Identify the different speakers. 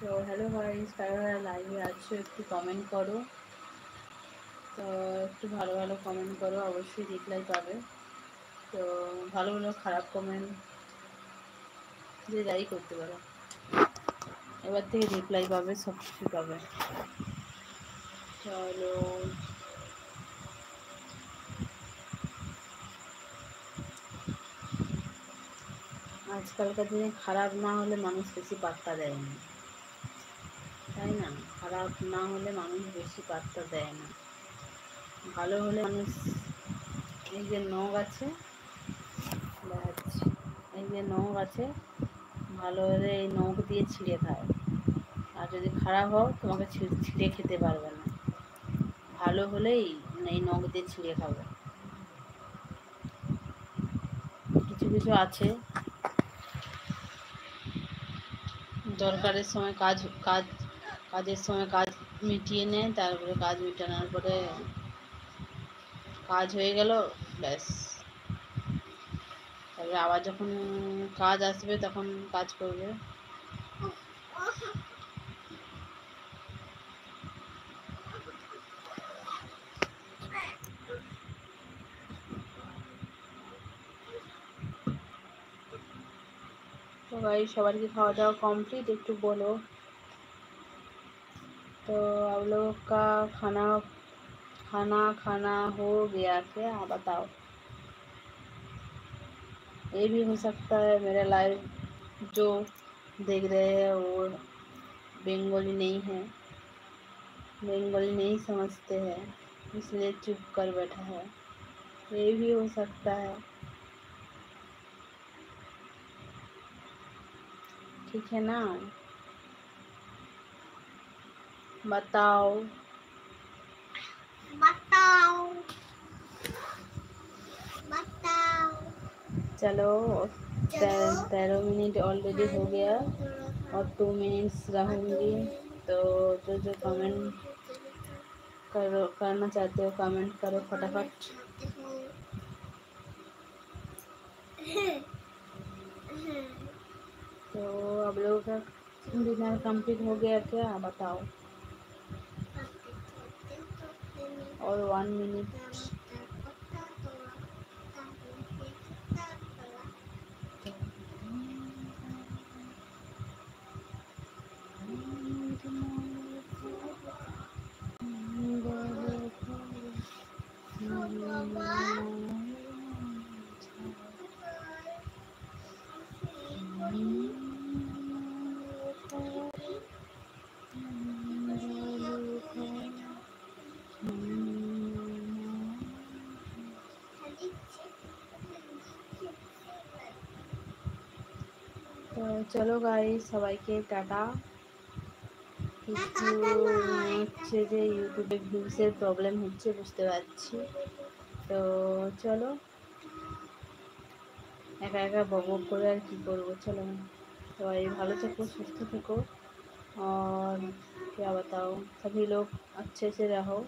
Speaker 1: তো hello guys, কারা লাইভে আছো একটু কমেন্ট করো। তো একটু ভালো ভালো কমেন্ট করো, অবশ্যই রিপ্লাই পাবে। তো ভালো ভালো খারাপ কমেন্ট যে যাই করতে পারো, এবার থেকে রিপ্লাই পাবে, সব কিছু পাবে। চলো, আজকালকার দিনে খারাপ না হলে মানুষ বেশি পাত্তা দেয় না, তাই না? খারাপ না হলে মানুষ বেশি পাত্তা দেয় না, ভালো হলে মানুষ। এই যে নখ আছে, দেখাচ্ছি, এই যে নখ আছে, ভালো হলে এই নখ দিয়ে ছিঁড়ে খায়, আর যদি খারাপ হও তোমাকে ছিঁড়ে খেতে পারবে না। ভালো হলেই এই নখ দিয়ে ছিঁড়ে খাবে। কিছু কিছু আছে দরকারের সময় কাজের সময় কাজ মিটিয়ে নেয়, তারপরে কাজ মিটানোর পরে কাজ হয়ে গেল, ব্যাস। তারপরে আবার যখন কাজ আসবে তখন কাজ করবে। তো ভাই, সবার কি খাওয়া দাওয়া कम्प्लीट? একটু বলো। तो आप लोग का खाना खाना खाना हो गया क्या? बताओ। ये भी हो सकता है मेरा लाइव जो देख रहे हैं वो बंगाली नहीं है, बंगाली नहीं समझते हैं, इसलिए चुप कर बैठा है। ये भी हो सकता है, ठीक है ना? बताओ बताओ बताओ। चलो, 13 मिनट ऑलरेडी हो गया और 2 मिनट्स रहूँगी। तो जो जो कमेंट करना चाहते हो कमेंट करो फटाफट। तो अब लोगों का डिनर कंप्लीट हो गया क्या? बताओ। और 1 मिनट। তো চলো গাইস, সবাইকে টাটা। কিছু হচ্ছে যে ইউটিউবে ভিউসের প্রবলেম হচ্ছে, বুঝতে পারছি। তো চলো, একা একা বক করে আর কি করবো। চলো, সবাই ভালো থেকো, সুস্থ থেকো, और क्या बताओ, सभी लोग अच्छे से रहो।